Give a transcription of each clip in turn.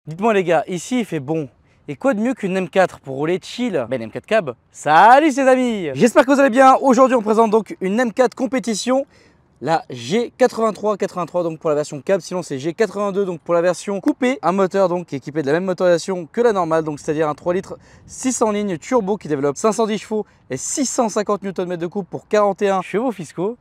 Dites-moi les gars, ici il fait bon. Et quoi de mieux qu'une M4 pour rouler chill? Ben, une M4 cab. Salut les amis! J'espère que vous allez bien. Aujourd'hui on présente donc une M4 compétition, la G83 donc pour la version cab, sinon c'est G82 donc pour la version coupée. Un moteur donc qui est équipé de la même motorisation que la normale, donc c'est-à-dire un 3 litres 600 lignes turbo qui développe 510 chevaux et 650 Nm de couple pour 41 chevaux fiscaux.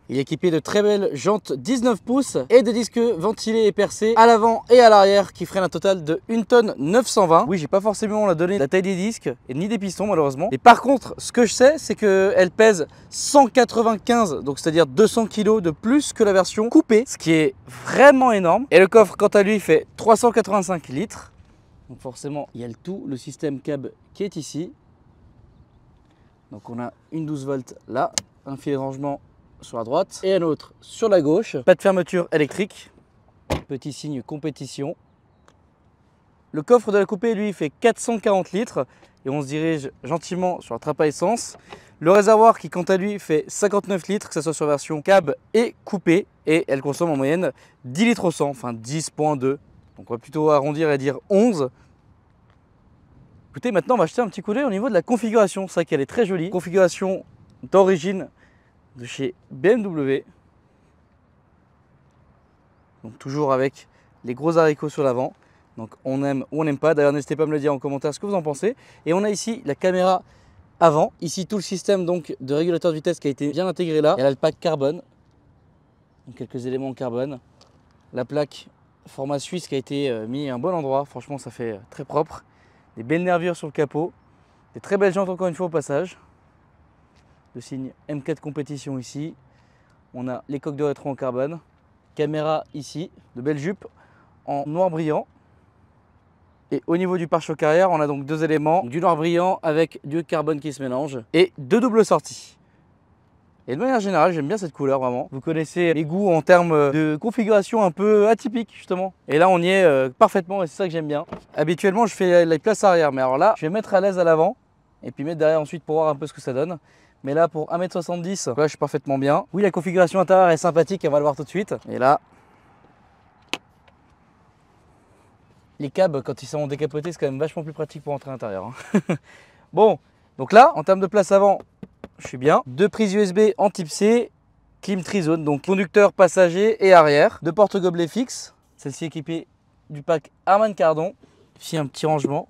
Il est équipé de très belles jantes 19 pouces et de disques ventilés et percés à l'avant et à l'arrière qui freinent un total de 1 tonne 920. Oui, j'ai pas forcément donné la taille des disques et ni des pistons malheureusement. Et par contre, ce que je sais, c'est qu'elle pèse 195, donc c'est-à-dire 200 kg de plus que la version coupée, ce qui est vraiment énorme. Et le coffre, quant à lui, fait 385 litres. Donc forcément, il y a le système cab qui est ici. Donc on a une 12 volts là, un filet de rangement sur la droite et un autre sur la gauche. Pas de fermeture électrique. Petit signe compétition. Le coffre de la coupée, lui, fait 440 litres et on se dirige gentiment sur la trappe à essence. Le réservoir qui, quant à lui, fait 59 litres, que ce soit sur version cab et coupée, et elle consomme en moyenne 10 litres au 100, enfin 10,2. Donc on va plutôt arrondir et dire 11. Écoutez, maintenant on va jeter un petit coup d'œil au niveau de la configuration. C'est vrai qu'elle est très jolie. Configuration d'origine de chez BMW. Donc toujours avec les gros haricots sur l'avant. Donc on aime ou on n'aime pas. D'ailleurs n'hésitez pas à me le dire en commentaire ce que vous en pensez. Et on a ici la caméra avant. Ici tout le système donc de régulateur de vitesse qui a été bien intégré là. Elle a le pack carbone. Donc quelques éléments en carbone. La plaque format suisse qui a été mis à un bon endroit. Franchement ça fait très propre. Des belles nervures sur le capot. Des très belles jantes encore une fois au passage. Le signe M4 compétition ici. On a les coques de rétro en carbone. Caméra ici, de belles jupes en noir brillant. Et au niveau du pare-choc arrière, on a donc deux éléments, du noir brillant avec du carbone qui se mélange et deux doubles sorties. Et de manière générale, j'aime bien cette couleur vraiment. Vous connaissez mes goûts en termes de configuration un peu atypique justement. Et là, on y est parfaitement et c'est ça que j'aime bien. Habituellement, je fais la place arrière, mais alors là, je vais mettre à l'aise à l'avant et puis mettre derrière ensuite pour voir un peu ce que ça donne. Mais là, pour 1m70, là, je suis parfaitement bien. Oui, la configuration intérieure est sympathique, on va le voir tout de suite. Et là, les câbles, quand ils sont décapotés, c'est quand même vachement plus pratique pour entrer à l'intérieur. Bon, donc là, en termes de place avant, je suis bien. Deux prises USB en type C, clim trizone, donc conducteur, passager et arrière. Deux porte-gobelets fixes, celle-ci équipée du pack Harman Kardon. Ici, un petit rangement.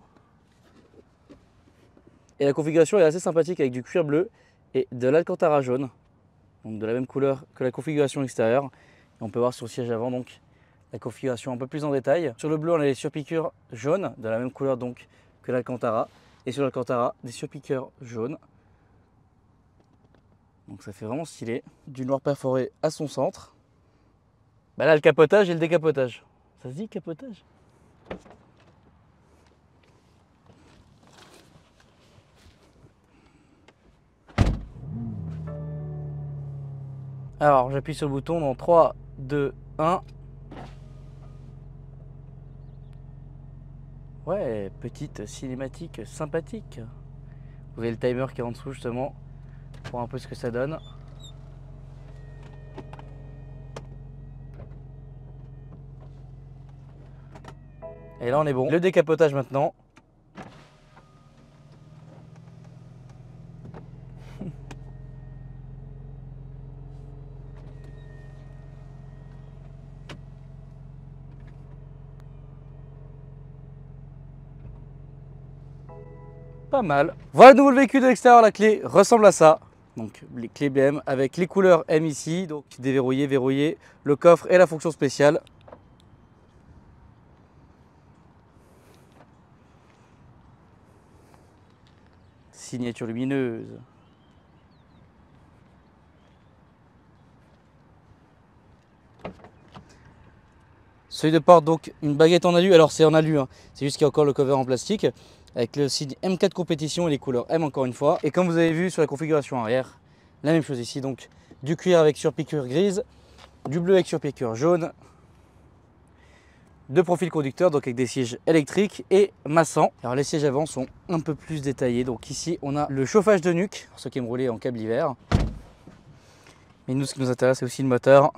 Et la configuration est assez sympathique avec du cuir bleu et de l'alcantara jaune, donc de la même couleur que la configuration extérieure. Et on peut voir sur le siège avant donc la configuration un peu plus en détail. Sur le bleu, on a les surpiqûres jaunes, de la même couleur donc que l'alcantara. Et sur l'alcantara, des surpiqûres jaunes. Donc ça fait vraiment stylé. Du noir perforé à son centre. Bah là, le capotage et le décapotage. Ça se dit capotage? Alors, j'appuie sur le bouton dans 3, 2, 1. Ouais, petite cinématique sympathique. Vous avez le timer qui est en dessous justement pour voir un peu ce que ça donne. Et là on est bon. Le décapotage maintenant. Pas mal. Voilà le nouveau véhicule de l'extérieur, la clé ressemble à ça. Donc les clés BM avec les couleurs M ici, donc déverrouiller, verrouiller, le coffre et la fonction spéciale. Signature lumineuse. Seuil de porte, donc une baguette en alu. Alors c'est en alu, hein. C'est juste qu'il y a encore le cover en plastique. Avec le signe M4 compétition et les couleurs M encore une fois. Et comme vous avez vu sur la configuration arrière, la même chose ici. Donc du cuir avec surpiqûre grise, du bleu avec surpiqûre jaune. Deux profils conducteurs, donc avec des sièges électriques et massants. Alors les sièges avant sont un peu plus détaillés. Donc ici on a le chauffage de nuque, pour ceux qui aiment rouler en câble hiver. Mais nous, ce qui nous intéresse, c'est aussi le moteur.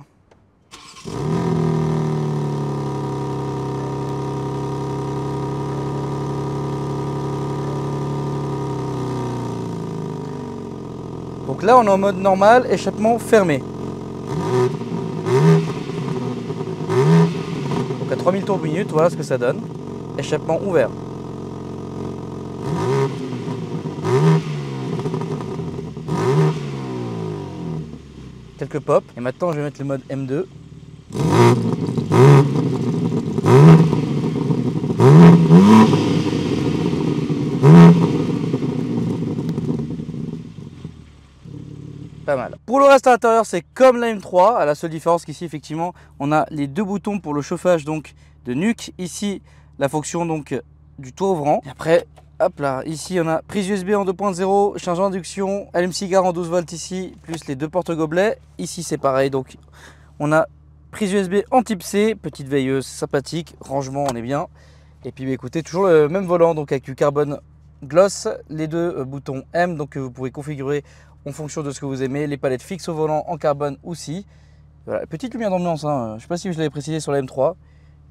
Donc là on est en mode normal, échappement fermé. Donc à 3000 tours minute, voilà ce que ça donne. Échappement ouvert. Quelques pops. Et maintenant je vais mettre le mode M2. Pas mal. Pour le reste à l'intérieur, c'est comme la M3, à la seule différence qu'ici effectivement on a les deux boutons pour le chauffage donc de nuque. Ici la fonction donc du toit ouvrant. Et après, hop là, ici on a prise USB en 2.0, chargeur d'induction, allume-cigare en 12 volts ici, plus les deux porte-gobelets. Ici c'est pareil, donc on a prise USB en type C, petite veilleuse sympathique, rangement on est bien. Et puis bah, écoutez, toujours le même volant donc avec du carbone gloss, les deux boutons M donc que vous pouvez configurer en fonction de ce que vous aimez, les palettes fixes au volant en carbone aussi. Voilà, petite lumière d'ambiance, hein. Je ne sais pas si je l'avais précisé sur la M3.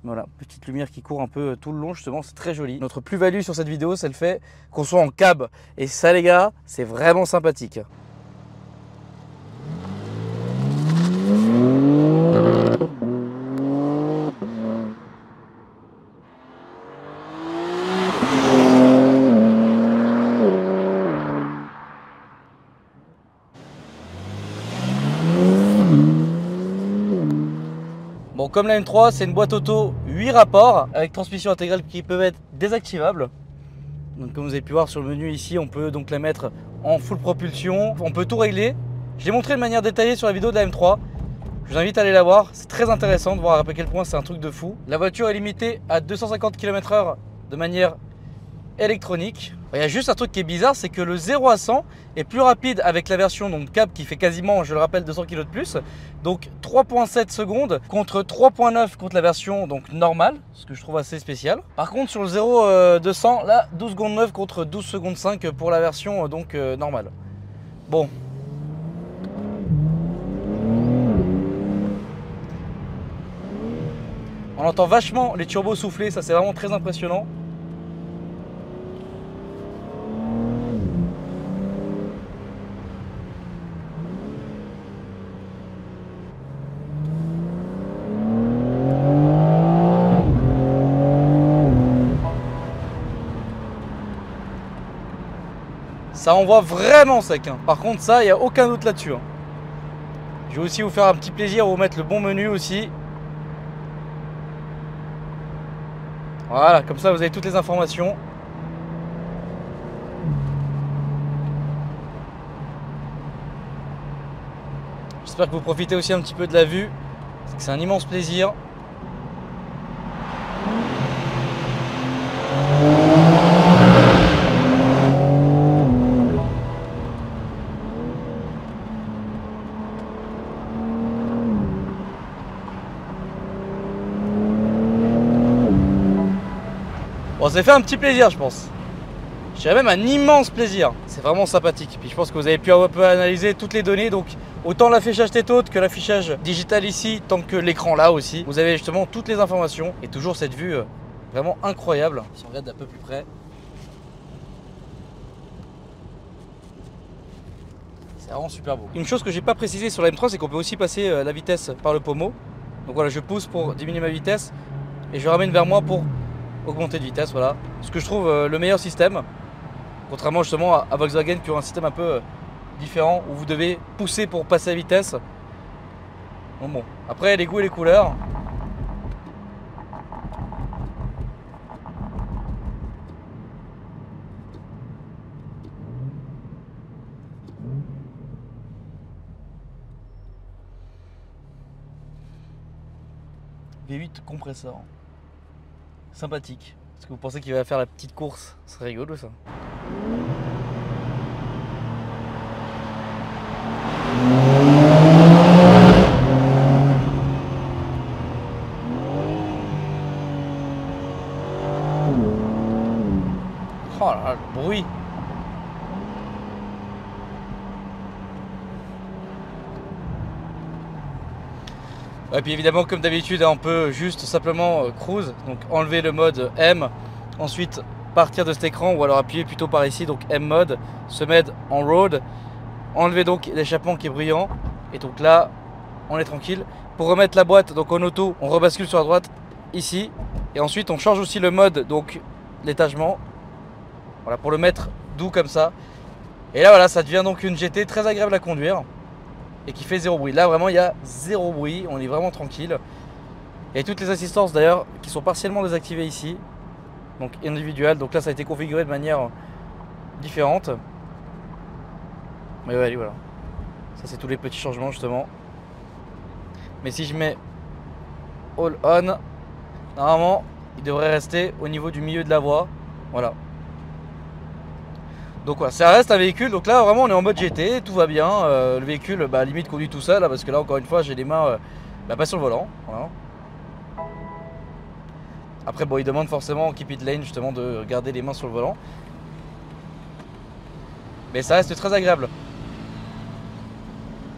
Voilà, petite lumière qui court un peu tout le long justement, c'est très joli. Notre plus-value sur cette vidéo, c'est le fait qu'on soit en cab. Et ça les gars, c'est vraiment sympathique. Bon, comme la M3, c'est une boîte auto 8 rapports avec transmission intégrale qui peuvent être désactivables. Donc comme vous avez pu voir sur le menu ici, on peut donc la mettre en full propulsion. On peut tout régler. Je l'ai montré de manière détaillée sur la vidéo de la M3. Je vous invite à aller la voir. C'est très intéressant de voir à quel point c'est un truc de fou. La voiture est limitée à 250 km/h de manière électronique. Il y a juste un truc qui est bizarre, c'est que le 0 à 100 est plus rapide avec la version donc cab qui fait quasiment, je le rappelle, 200 kg de plus. Donc 3.7 secondes contre 3.9 contre la version donc normale, ce que je trouve assez spécial. Par contre sur le 0 de 100, là 12 secondes 9 contre 12 secondes 5 pour la version donc normale. Bon. On entend vachement les turbos souffler, ça c'est vraiment très impressionnant. Ça envoie vraiment sec, hein. Par contre ça, il n'y a aucun doute là-dessus, hein. Je vais aussi vous faire un petit plaisir, vous mettre le bon menu aussi. Voilà, comme ça vous avez toutes les informations. J'espère que vous profitez aussi un petit peu de la vue. C'est un immense plaisir. Bon, ça fait un petit plaisir, je pense. Je dirais même un immense plaisir. C'est vraiment sympathique. Puis je pense que vous avez pu un peu analyser toutes les données. Donc autant l'affichage tête haute que l'affichage digital ici, tant que l'écran là aussi. Vous avez justement toutes les informations. Et toujours cette vue vraiment incroyable. Si on regarde d'un peu plus près. C'est vraiment super beau. Une chose que j'ai pas précisé sur la M3, c'est qu'on peut aussi passer la vitesse par le pommeau. Donc voilà, je pousse pour diminuer ma vitesse. Et je ramène vers moi pour augmenter de vitesse, voilà. Ce que je trouve le meilleur système, contrairement justement à Volkswagen qui ont un système un peu différent où vous devez pousser pour passer la vitesse. Bon, après les goûts et les couleurs. V8 compresseur. Sympathique. Est-ce que vous pensez qu'il va faire la petite course? Ce serait rigolo ça. Oh là là, le bruit. Et puis évidemment comme d'habitude on peut juste simplement cruise, donc enlever le mode M, ensuite partir de cet écran ou alors appuyer plutôt par ici, donc M mode, se mettre en road enlever donc l'échappement qui est bruyant. Et donc là, on est tranquille. Pour remettre la boîte donc en auto, on rebascule sur la droite ici. Et ensuite, on change aussi le mode, donc l'étagement. Voilà, pour le mettre doux comme ça. Et là, voilà, ça devient donc une GT très agréable à conduire. Et qui fait zéro bruit. Là, vraiment, il y a zéro bruit. On est vraiment tranquille. Il y a toutes les assistances d'ailleurs qui sont partiellement désactivées ici. Donc individuelles. Donc là, ça a été configuré de manière différente. Mais ouais, voilà. Ça, c'est tous les petits changements justement. Mais si je mets All On, normalement, il devrait rester au niveau du milieu de la voie. Voilà. Donc voilà, ça reste un véhicule. Donc là, vraiment, on est en mode GT, tout va bien. Le véhicule, bah, limite conduit tout seul, là, parce que là, encore une fois, j'ai les mains pas sur le volant. Voilà. Après, bon, il demande forcément en keep it lane justement de garder les mains sur le volant. Mais ça reste très agréable.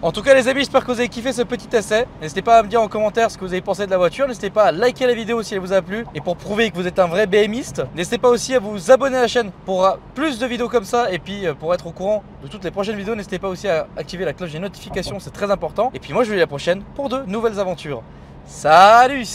En tout cas les amis, j'espère que vous avez kiffé ce petit essai. N'hésitez pas à me dire en commentaire ce que vous avez pensé de la voiture. N'hésitez pas à liker la vidéo si elle vous a plu. Et pour prouver que vous êtes un vrai BMiste, n'hésitez pas aussi à vous abonner à la chaîne pour plus de vidéos comme ça. Et puis pour être au courant de toutes les prochaines vidéos, n'hésitez pas aussi à activer la cloche des notifications, c'est très important. Et puis moi je vous dis à la prochaine pour de nouvelles aventures. Salut!